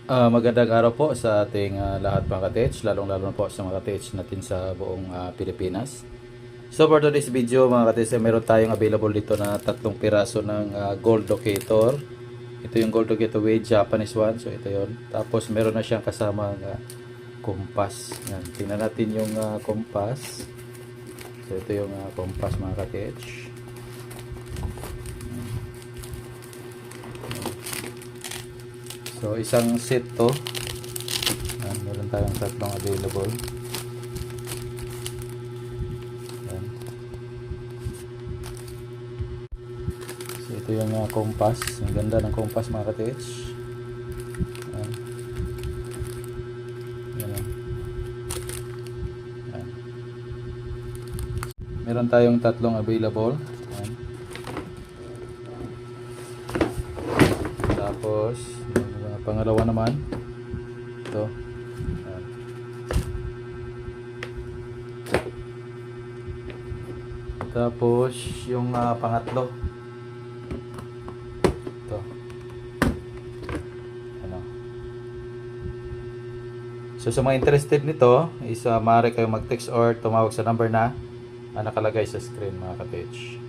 Magandang araw po sa ating lahat mga ka-TH, lalong-lalo na po sa mga ka-TH natin sa buong Pilipinas. So for today's video mga ka-TH, meron tayong available dito na 3 piraso ng gold locator. Ito yung gold locator with Japanese one, so ito yon. Tapos meron na siyang kasama kompas. Yan. Tingnan natin yung kompas. So ito yung kompas mga ka-TH. So isang set to. Yan, meron tayong 3 available. Yan. So ito yung kompas. Ang ganda ng kompas mga ka-TH. Yan. Yan. Yan. Meron tayong 3 available. Yan. Tapos yung pangalawa naman ito. Yan. Tapos yung pangatlo ito. Ano. So sa mga interested nito is maaari kayo mag-text or tumawag sa number na nakalagay sa screen mga ka-TH.